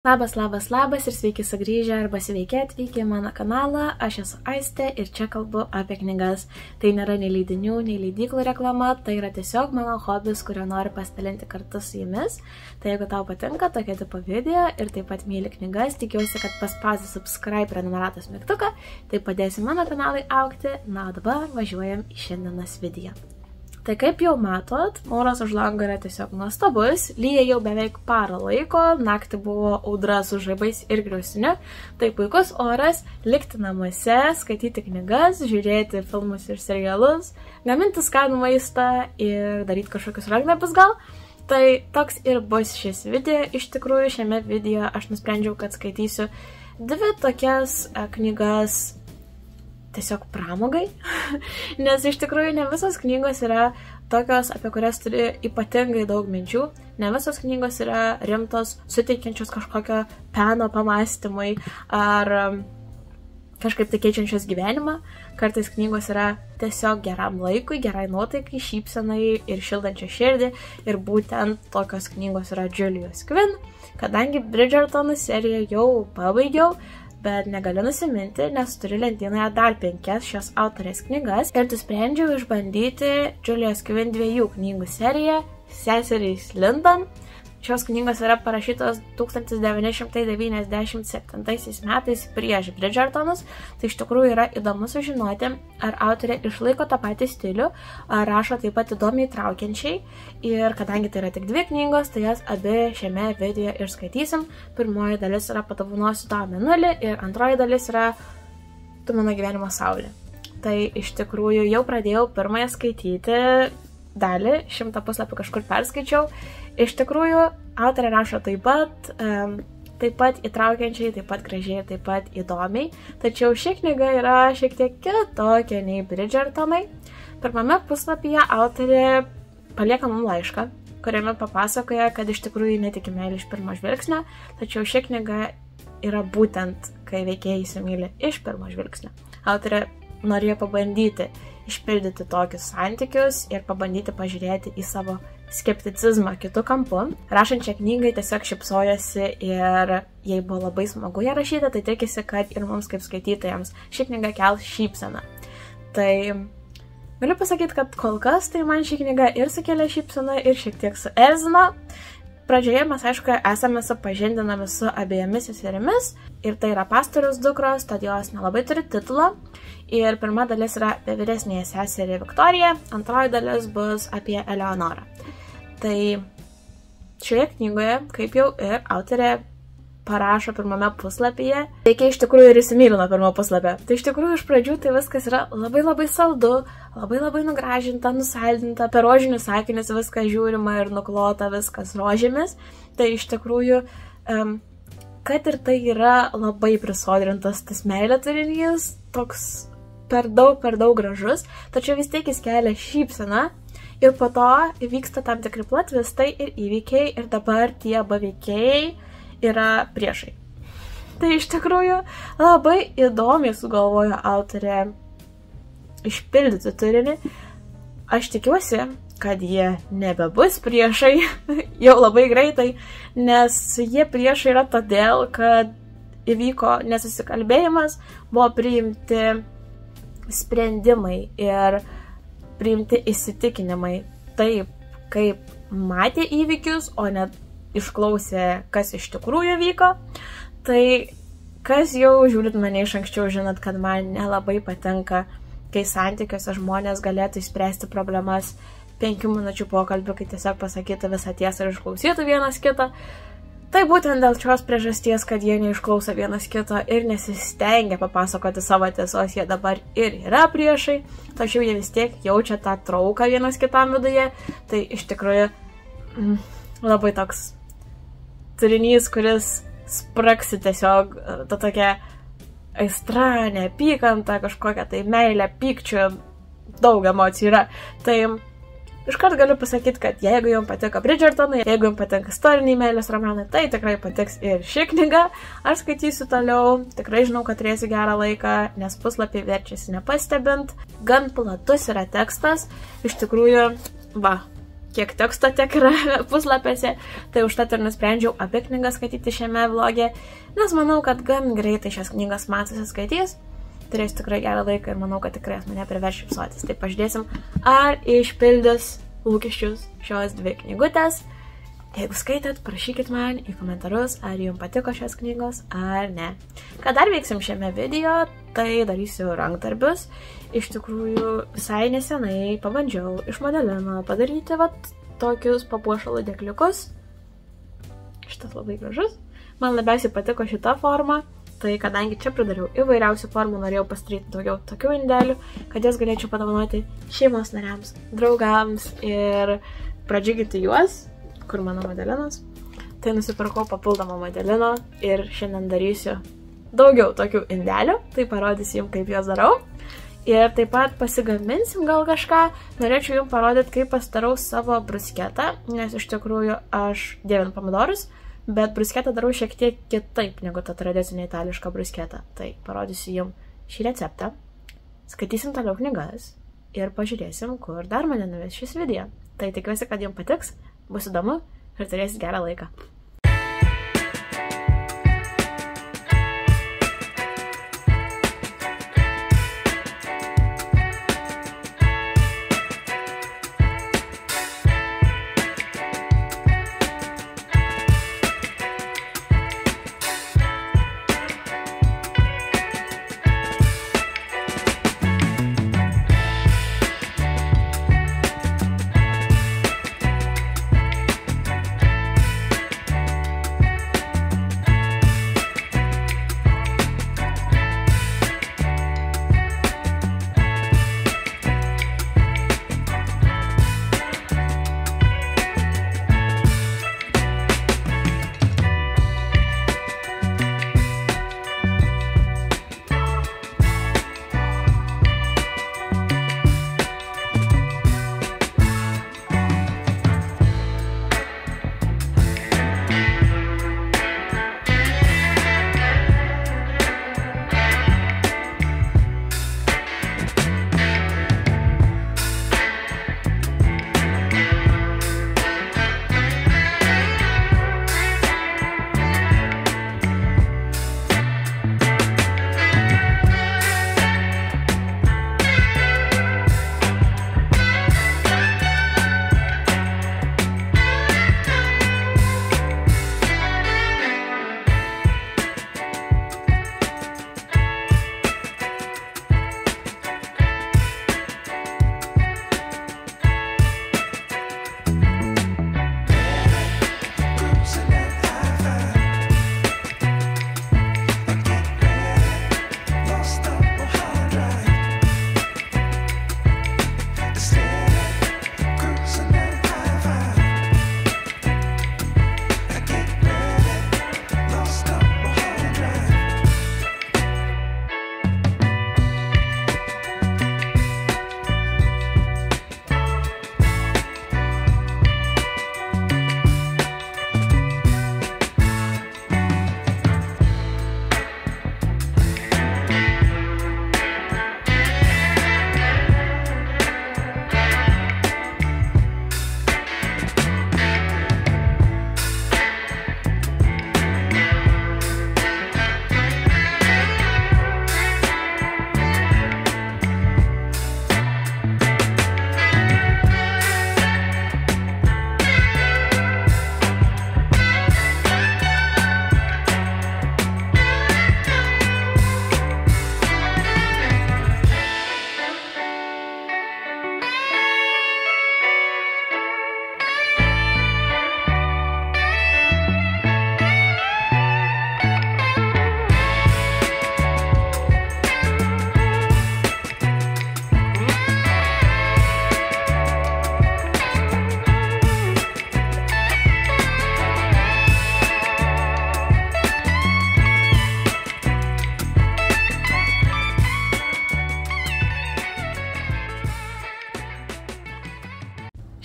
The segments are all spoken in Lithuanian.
Labas ir sveiki sugrįžę arba sveiki atvykę į mano kanalą, aš esu Aistė ir čia kalbu apie knygas. Tai nėra nei leidinių, nei leidyklų reklama, tai yra tiesiog mano hobis, kurio noriu pasidalinti kartu su jumis. Tai jeigu tau patinka tokia tipo video ir taip pat myli knygas, tikiuosi, kad paspausi subscribe prenumeratos mygtuką, tai padėsi mano kanalui augti. Na, o dabar važiuojam į šiandienos video. Tai kaip jau matot, oras už lango yra tiesiog nuostabus, lyja jau beveik parą laiko, naktį buvo audra su žaibais ir griausiniu, tai puikus oras likti namuose, skaityti knygas, žiūrėti filmus ir serialus, gaminti skanų maistą ir daryti kažkokius rankdarbius gal. Tai toks ir bus šis video. Iš tikrųjų, šiame video aš nusprendžiau, kad skaitysiu dvi tokias knygas tiesiog pramogai, nes iš tikrųjų ne visos knygos yra tokios, apie kurias turi ypatingai daug minčių, ne visos knygos yra rimtos, suteikiančios kažkokio peno pamąstymui ar kažkaip tai keičiančios gyvenimą. Kartais knygos yra tiesiog geram laikui, gerai nuotaikai, šypsenai ir šildančią širdį, ir būtent tokios knygos yra Julius Quinn. Kadangi Bridgertonų seriją jau pabaigiau, bet negaliu nusiminti, nes turiu lentynoje dar 5 šios autorės knygas ir nusprendžiau išbandyti Julius Quinn 2 knygų seriją Seserys Linden. Šios knygos yra parašytos 1997 metais prieš Bridgertonus, tai iš tikrųjų yra įdomu sužinoti, ar autorė išlaiko tą patį stilių, ar rašo taip pat įdomiai traukiančiai, ir kadangi tai yra tik 2 knygos, tai jas abi šiame video ir skaitysim. Pirmoji dalis yra Padovanosiu tau mėnulį ir antroji dalis yra Tu mano gyvenimo saulė. Tai iš tikrųjų jau pradėjau pirmąją skaityti dalį, 100 puslapių kažkur perskaičiau. Iš tikrųjų, autorė rašo taip pat įtraukiančiai, taip pat gražiai, taip pat įdomiai. Tačiau ši knyga yra šiek tiek kitokia nei Bridgertonai. Pirmame puslapyje autorė palieka mums laišką, kuriame papasakoja, kad iš tikrųjų netiki meilė iš pirmo žvilgsnio, tačiau ši knyga yra būtent, kai veikėjai įsimyli iš pirmo žvilgsnio. Autorė norėjo pabandyti išpildyti tokius santykius ir pabandyti pažiūrėti į savo skepticizmą kitų kampų. Rašančią knygai tiesiog šypsojosi ir jai buvo labai smagu ją rašyti, tai tikisi, kad ir mums kaip skaitytojams ši knyga kels šypseną. Tai galiu pasakyti, kad kol kas tai man ši knyga ir sukelia šypseną ir šiek tiek suerzino. Pradžioje mes, aišku, esame supažindinami su abiejomis seserimis ir tai yra pastoriaus dukros, tad jos nelabai turi titulo. Ir pirma dalis yra apie vyresnėje seserį Viktoriją, antroji dalis bus apie Eleonorą. Tai šioje knygoje, kaip jau ir autorė parašo pirmame puslapyje, reikia iš tikrųjų ir įsimylino pirmo puslapio. Tai iš tikrųjų iš pradžių tai viskas yra labai saldu, labai nugražinta, nusaldinta, per rožinius sakinius viskas žiūrima ir nuklota viskas rožėmis. Tai iš tikrųjų, kad ir tai yra labai prisodrintas tas meilė turinys, toks per daug gražus, tačiau vis tiek jis kelia šypseną ir po to įvyksta tam tikri plot twistai ir įvykiai ir dabar tie abu veikėjai yra priešai. Tai iš tikrųjų labai įdomiai sugalvojo autorė išpildyti turinį. Aš tikiuosi, kad jie nebebus priešai jau labai greitai, nes jie priešai yra todėl, kad įvyko nesusikalbėjimas, buvo priimti sprendimai ir priimti įsitikinimai taip, kaip matė įvykius, o net išklausė, kas iš tikrųjų vyko. Tai kas jau žiūrit mane iš anksčiau, žinot, kad man nelabai patinka, kai santykiuose žmonės galėtų išspręsti problemas 5 minučių pokalbių, kai tiesiog pasakytų visą tiesą ir išklausytų vienas kitą. Tai būtent dėl šios priežasties, kad jie neišklauso vienas kito ir nesistengia papasakoti savo tiesos, jie dabar ir yra priešai, tačiau jie vis tiek jaučia tą trauką vienas kitam viduje. Tai iš tikrųjų labai toks turinys, kuris spraksi tiesiog ta tokia aistra, neapykanta, kažkokia tai meilė, pykčių, daug emocijų yra. Tai iškart galiu pasakyti, kad jeigu jums patiko Bridgertonai, jeigu jums patinka istoriniai meilės romanai, tai tikrai patiks ir ši knyga. Aš skaitysiu toliau, tikrai žinau, kad turėsiu gerą laiką, nes puslapiai verčiasi nepastebint. Gan platus yra tekstas, iš tikrųjų, kiek teksto tiek yra puslapiuose, tai užtat ir nusprendžiau apie knygas skaityti šiame vloge, nes manau, kad gan greitai šias knygas man susiskaitys, turėsiu tikrai gerą laiką ir manau, kad tikrai mane priverš šypsotis. Tai pažiūrėsim, ar išpildys lūkesčius šios dvi knygutės. Jeigu skaitėt, parašykit man į komentarus, ar jums patiko šios knygos, ar ne. Ką dar veiksim šiame video, tai darysiu rankdarbius. Iš tikrųjų, visai nesenai pabandžiau iš modelino padaryti tokius papuošalų dėkliukus. Šitas labai gražus. Man labiausiai patiko šita forma. Tai kadangi čia pridariau įvairiausių formų, norėjau pasidaryti daugiau tokių indelių, kad jas galėčiau padovanoti šeimos nariams, draugams ir pradžiuginti juos, kur mano modelinas. Tai nusipirkau papildomą modelino ir šiandien darysiu daugiau tokių indelių, tai parodysiu jums, kaip juos darau. Ir taip pat pasigaminsim gal kažką, norėčiau jums parodyti, kaip pasidarau savo brusketą, nes iš tikrųjų aš dievinu pomidorus, bet brusketą darau šiek tiek kitaip negu ta tradicinė itališka brusketa. Tai parodysiu jums šį receptą, skaitysim toliau knygas ir pažiūrėsim, kur dar mane nuves šis video. Tai tikiuosi, kad jums patiks, bus įdomu ir turėsit gerą laiką.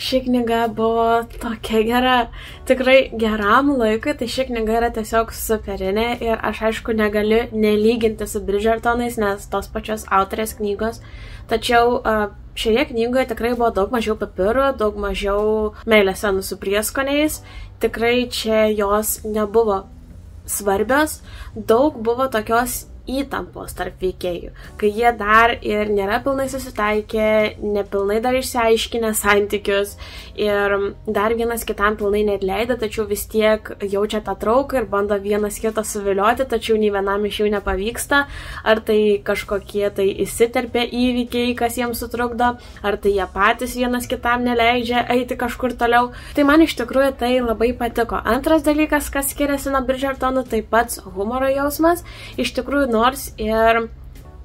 ši knyga buvo tokia gera. Tikrai geram laikui, tai ši knyga yra tiesiog superinė ir aš aišku negaliu nelyginti su Bridgertonais, nes tos pačios autorės knygos. Tačiau šioje knygoje tikrai buvo daug mažiau pipirų, daug mažiau meilės scenų su prieskoniais. Tikrai čia jos nebuvo svarbios, daug buvo tokios įtampos tarp veikėjų, kai jie dar ir nėra pilnai susitaikę, nepilnai dar išsiaiškinę santykius ir dar vienas kitam pilnai neatleido, tačiau vis tiek jaučia tą trauką ir bando vienas kitą suvilioti, tačiau nei vienam iš jų nepavyksta, ar tai kažkokie tai įsiterpia įvykiai, kas jiems sutrukdo, ar tai jie patys vienas kitam neleidžia eiti kažkur toliau. Tai man iš tikrųjų tai labai patiko. Antras dalykas, kas skiriasi nuo Bridgertonų, tai pats humoro jausmas. Iš tikrųjų, nors ir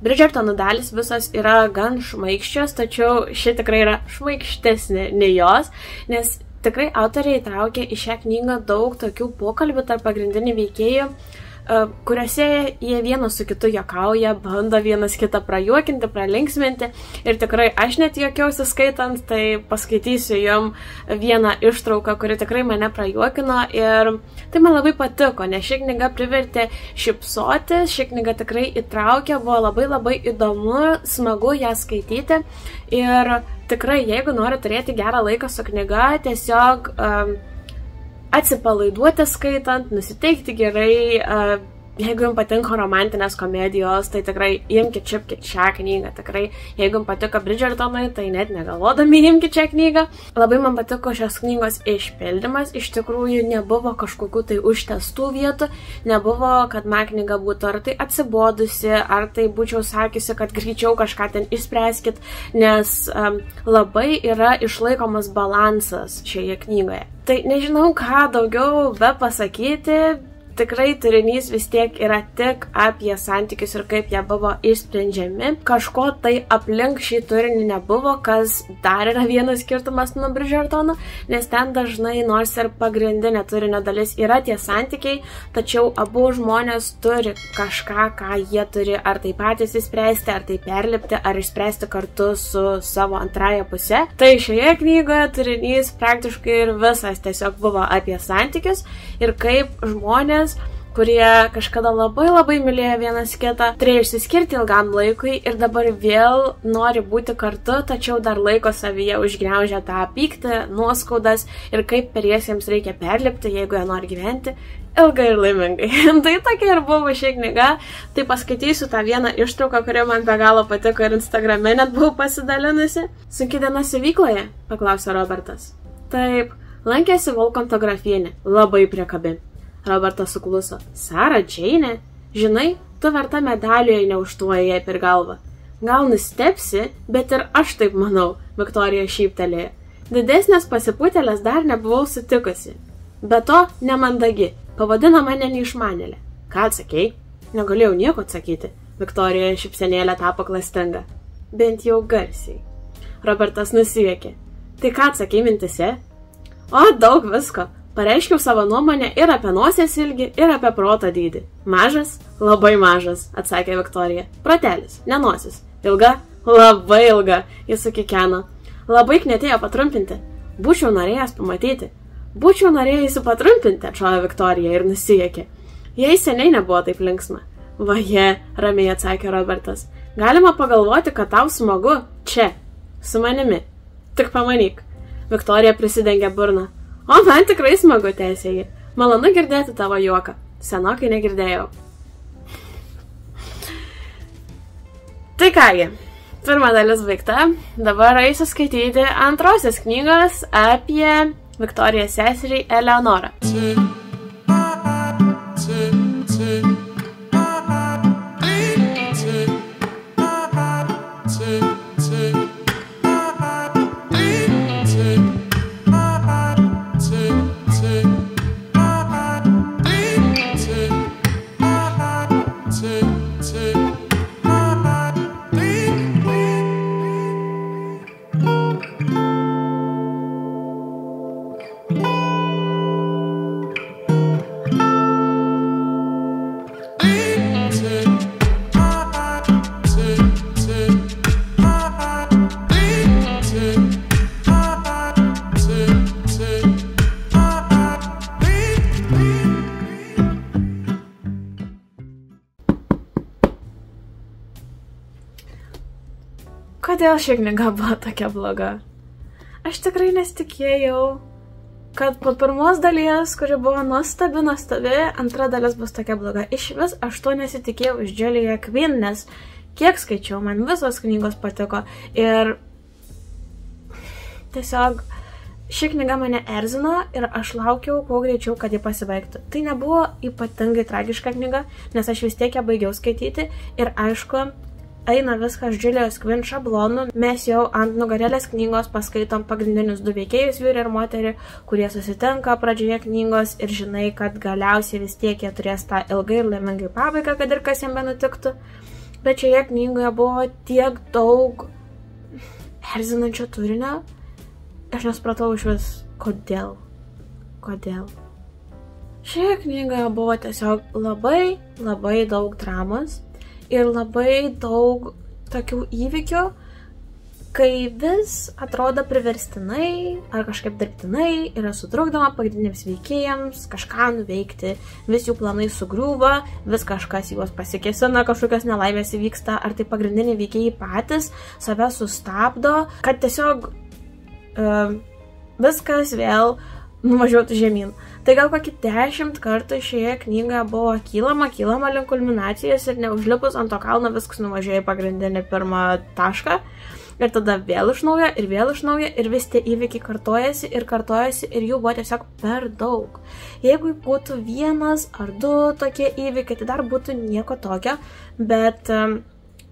Bridgertonų dalis visos yra gan šmaikščios, tačiau ši tikrai yra šmaikštesnė nei jos, nes tikrai autoriai įtraukė į šią knygą daug tokių pokalbių tarp pagrindinių veikėjų, kuriuose jie vienas su kitu juokauja, bando vienas kitą prajuokinti, pralinksminti ir tikrai aš net juokiausi skaitant, tai paskaitysiu jum vieną ištrauką, kuri tikrai mane prajuokino ir tai man labai patiko, nes ši knyga privertė šypsotis, ši knyga tikrai įtraukė, buvo labai įdomu, smagu ją skaityti ir tikrai, jeigu nori turėti gerą laiką su knyga, tiesiog atsipalaiduoti skaitant, nusiteikti gerai, jeigu jums patinka romantinės komedijos, tai tikrai imkite čiupkite šią knygą, tikrai, jeigu jums patiko Bridgertonai, tai net negalvodami imkite šią knygą. Labai man patiko šios knygos išpildymas, iš tikrųjų nebuvo kažkokių tai užtestų vietų, nebuvo, kad man knyga būtų ar tai atsibodusi, ar tai būčiau sakiusi, kad greičiau kažką ten išspręskit, nes labai yra išlaikomas balansas šioje knygoje. Tai nežinau, ką daugiau be pasakyti, tikrai turinys vis tiek yra tik apie santykius ir kaip jie buvo išsprendžiami. Kažko tai aplink šį turinį nebuvo, kas dar yra vienas skirtumas nuo Bridgertonų, nes ten dažnai, nors ir pagrindinė turinio dalis yra tie santykiai, tačiau abu žmonės turi kažką, ką jie turi ar tai patys išspręsti, ar tai perlipti, ar išspręsti kartu su savo antrąja puse. Tai šioje knygoje turinys praktiškai ir visas tiesiog buvo apie santykius ir kaip žmonės, kurie kažkada labai mylėjo vienas kitą, turėjo išsiskirti ilgam laikui ir dabar vėl nori būti kartu, tačiau dar laiko savyje užgniaužia tą pyktį, nuoskaudas ir kaip per jas jiems reikia perlipti, jeigu jie nori gyventi ilgai ir laimingai. Tai tokia ir buvo ši knyga. Tai paskaitysiu tą vieną ištrauką, kuri man be galo patiko ir Instagrame net buvau pasidalinusi. Sunki diena siuvykloje? Paklausė Robertas. Taip, lankėsi Volkonto grafienė, labai priekabi. Robertas sukluso. Sara Džeinė? Žinai, tu verta medalio, jei neužtuoji jai per galvą. Gal nustepsi, bet ir aš taip manau, Viktorija šyptelėjo. Didesnės pasipūtelės dar nebuvau sutikusi. Be to, nemandagi, pavadino mane neišmanėlė. Ką atsakei? Negalėjau nieko atsakyti. Viktorija šypsenėlė tapo klastinga. Bent jau garsiai. Robertas nusijuokė. Tai ką atsakei mintise? O, daug visko. Pareiškiau savo nuomonę ir apie nosies ilgį, ir apie proto dydį. Mažas? Labai mažas, atsakė Viktorija. Protelis, ne nosis. Ilga? Labai ilga, jis sukikeno. Labai knietėjo patrumpinti. Būčiau norėjęs pamatyti. Būčiau norėjusi patrumpinti, atšovė Viktorija ir nusijuokė. Jai seniai nebuvo taip linksma. Vaje, ramiai atsakė Robertas. Galima pagalvoti, kad tau smagu čia, su manimi. Tik pamanyk. Viktorija prisidengė burną. O man tikrai smagu, tęsė ji. Malonu girdėti tavo juoką. Senokai negirdėjau. Tai kągi, pirma dalis baigta. Dabar eisiu skaityti antrosios knygos apie Viktorijos seserį Eleonorą. Kodėl ši knyga buvo tokia bloga? Aš tikrai nesitikėjau, kad po pirmos dalies, kuri buvo nuostabi, antra dalis bus tokia bloga. Iš vis aš to nesitikėjau iš Julia Quinn, nes kiek skaičiau, man visos knygos patiko. Ir tiesiog ši knyga mane erzino ir aš laukiau kuo greičiau, kad ji pasibaigtų. Tai nebuvo ypatingai tragiška knyga, nes aš vis tiek ją baigiau skaityti ir aišku, eina viskas Julios Quinn šablonu. Mes jau ant nugarėlės knygos paskaitom pagrindinius du veikėjus, vyrą ir moterį, kurie susitinka pradžioje knygos ir žinai, kad galiausiai vis tiek jie turės tą ilgai ir laimingai pabaigą, kad ir kas jam benutiktų. Bet šioje knygoje buvo tiek daug erzinančio turinio. Aš nesupratau iš vis, kodėl. Šioje knygoje buvo tiesiog labai daug dramos ir labai daug tokių įvykių, kai vis atrodo priverstinai ar kažkaip dirbtinai yra sutrukdoma pagrindiniams veikėjams kažką nuveikti. Vis jų planai sugriūva, vis kažkas juos pasikėsina, kažkokios nelaimės įvyksta, ar tai pagrindiniai veikėjai patys save sustabdo, kad tiesiog viskas vėl nuvažiuotų žemyn. Tai gal kokį 10 kartų šioje knygoje buvo kylama link kulminacijos ir neužlipus ant to kalno viskas nuvažiuoja į pagrindinį pirmą tašką. Ir tada vėl iš naujo ir vis tie įvykiai kartojasi ir jų buvo tiesiog per daug. Jeigu būtų 1 ar 2 tokie įvykiai, tai dar būtų nieko tokio, bet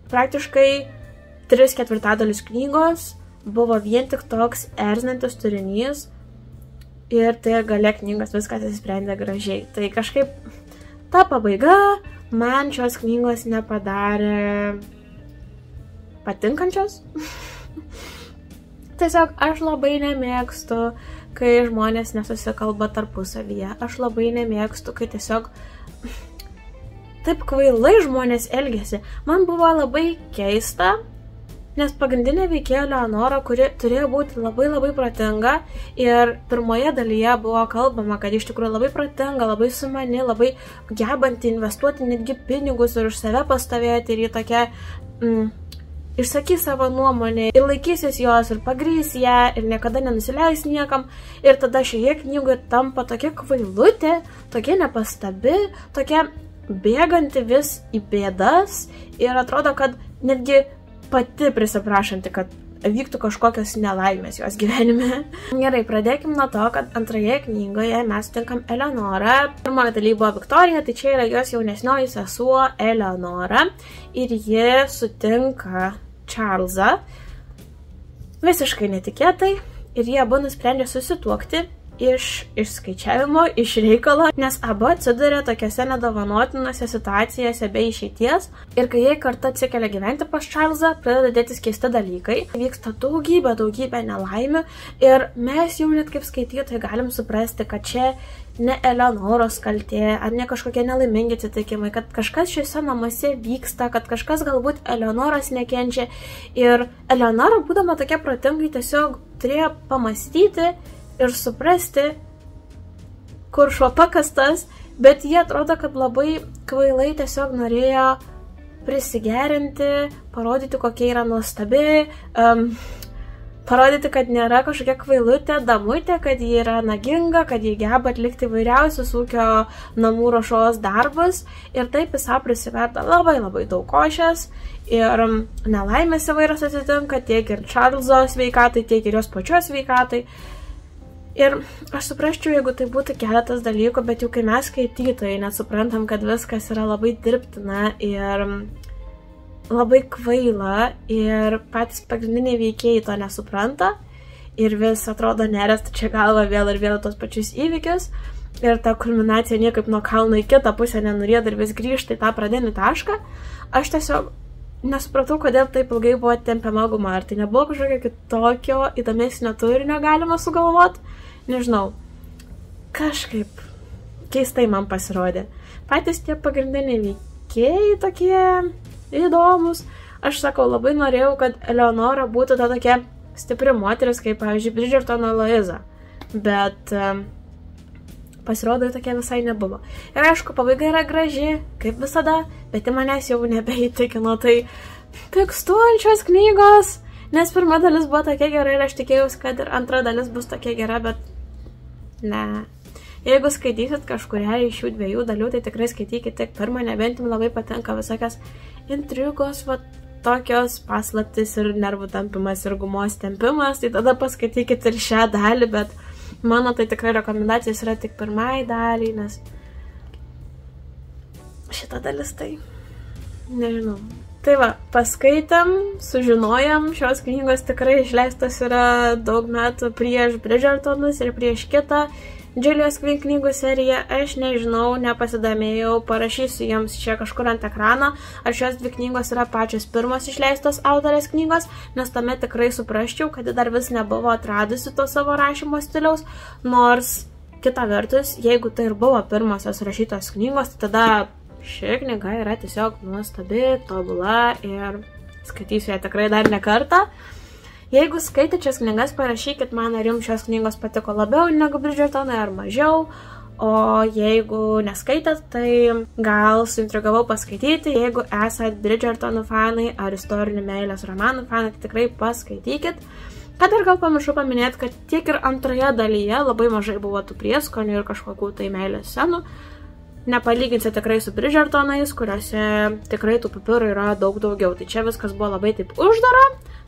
praktiškai 3/4 knygos buvo vien tik toks erzinantis turinys. Ir tai gale knygos viskas įsprendė gražiai. Tai kažkaip ta pabaiga man šios knygos nepadarė patinkančios. Tiesiog aš labai nemėgstu, kai žmonės nesusikalba tarpusavyje. Aš labai nemėgstu, kai tiesiog taip kvailai žmonės elgiasi. Man buvo labai keista, nes pagrindinė veikėja Leonora, kuri turėjo būti labai protinga ir pirmoje dalyje buvo kalbama, kad iš tikrųjų labai protinga, labai sumani, labai gebanti investuoti netgi pinigus ir už save pastovėti ir ji tokia išsakys savo nuomonę ir laikysis jos ir pagrys ją ir niekada nenusileis niekam. Ir tada šioje knygoje tampa tokia kvailutė, tokia nepastabi, tokia bėganti vis į bėdas ir atrodo, kad netgi pati prisiprašanti, kad vyktų kažkokios nelaimės jos gyvenime. Gerai, pradėkim nuo to, kad antroje knygoje mes sutinkam Eleonorą. Pirmoje dalyje buvo Viktorija, tai čia yra jos jaunesnioji sesuo Eleonora ir ji sutinka Čarlzą visiškai netikėtai ir jie abu nusprendė susituokti iš išskaičiavimo, iš reikalo, nes abu atsiduria tokiose nedovanotinose situacijose be išeities. Ir kai jie kartu atsikelia gyventi pas Čarlzą, pradeda dėtis keisti dalykai. Vyksta daugybė nelaimių ir mes jau net kaip skaitytojai galim suprasti, kad čia ne Eleonoros kaltė, ar ne kažkokie nelaimingi atsitikimai, kad kažkas šiuose namuose vyksta, kad kažkas galbūt Eleonoros nekenčia. Ir Eleonora, būdama tokia protingai, tiesiog turėjo pamastyti ir suprasti, kur šuo pakastas, bet jie atrodo, kad labai kvailai tiesiog norėjo prisigerinti, parodyti, kokia yra nuostabi, parodyti, kad nėra kažkokia kvailutė, damutė, kad ji yra naginga, kad ji geba atlikti įvairiausius ūkio namų ruošos darbus ir taip jis prisiverta labai daug košės ir nelaimės įvairios atsitinka tiek ir Čarlzo sveikatai, tiek ir jos pačios sveikatai. Ir aš suprasčiau, jeigu tai būtų keletas dalykų, bet jau kai mes skaitytojai nesuprantam, kad viskas yra labai dirbtina ir labai kvaila ir patys pagrindiniai veikėjai to nesupranta ir vis atrodo neresta čia galva vėl ir vėl tos pačius įvykius ir ta kulminacija niekaip nuo kalno į kitą pusę nenurieda ir vis grįžta į tą pradinį tašką, aš tiesiog nesupratau, kodėl taip ilgai buvo tempiama guma. Ar tai nebuvo kažkokio kitokio įdomesnio turinio galima sugalvoti? Nežinau. Kažkaip keistai man pasirodė. Patys tie pagrindiniai veikėjai tokie įdomus. Aš sakau, labai norėjau, kad Eleonora būtų ta tokia stipri moteris, kaip, pavyzdžiui, Bridgertono Eloiza. Bet pasirodo, tokia visai nebuvo. Ir aišku, pabaiga yra graži, kaip visada, bet į manęs jau nebeįtikino. Tai pykstu ant šios knygos, Nes pirma dalis buvo tokia gera ir aš tikėjausi, kad ir antra dalis bus tokia gera, bet ne. Jeigu skaitysit kažkurią iš šių dviejų dalių, tai tikrai skaitykit tik pirmą, nebent jums labai patinka visokios intrigos, va, tokios paslaptis ir nervų tampimas ir gumos tempimas, tai tada paskaitykit ir šią dalį, bet mano tai tikrai rekomendacijos yra tik pirmai daliai, nes šita dalis tai nežinau. Tai va, paskaitėm, sužinojom, šios knygos tikrai išleistos yra daug metų prieš Bridgertonus ir prieš kitą Julius Quinn knygų seriją. Aš nežinau, nepasidomėjau, parašysiu jums čia kažkur ant ekrano, ar šios dvi knygos yra pačios pirmos išleistos autorės knygos, nes tame tikrai suprasčiau, kad dar vis nebuvo atradusi to savo rašymo stiliaus, nors kita vertus, jeigu tai ir buvo pirmosios rašytos knygos, tai tada ši knyga yra tiesiog nuostabi, tobula ir skaitysiu ją tikrai dar ne kartą. Jeigu skaitėte šias knygas, parašykit man, ar jums šios knygos patiko labiau negu Bridgertonai ar mažiau, o jeigu neskaitėt, tai gal suintrigavau paskaityti. Jeigu esat Bridgertonų fanai ar istorinių meilės romanų fanai, tai tikrai paskaitykit. Kad ir gal pamiršau paminėti, kad tiek ir antroje dalyje labai mažai buvo tų prieskonių ir kažkokių tai meilės scenų. Nepalyginsi tikrai su Bridgertonais, kuriuose tikrai tų pipirų yra daug daugiau. Tai čia viskas buvo labai taip uždara,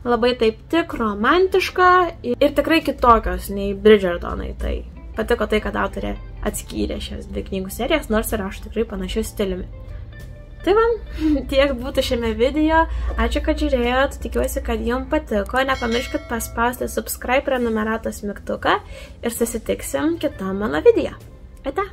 labai taip tik romantiška ir tikrai kitokios nei Bridgertonai. Tai patiko tai, kad autorė atskyrė šias dvi knygų serijas, nors ir aš tikrai panašiu stiliumi. Tai va, tiek būtų šiame video. Ačiū, kad žiūrėjot, tikiuosi, kad jums patiko. Nepamirškit paspausti subscribe prenumeratos mygtuką ir susitiksim kitam mano video. Ate!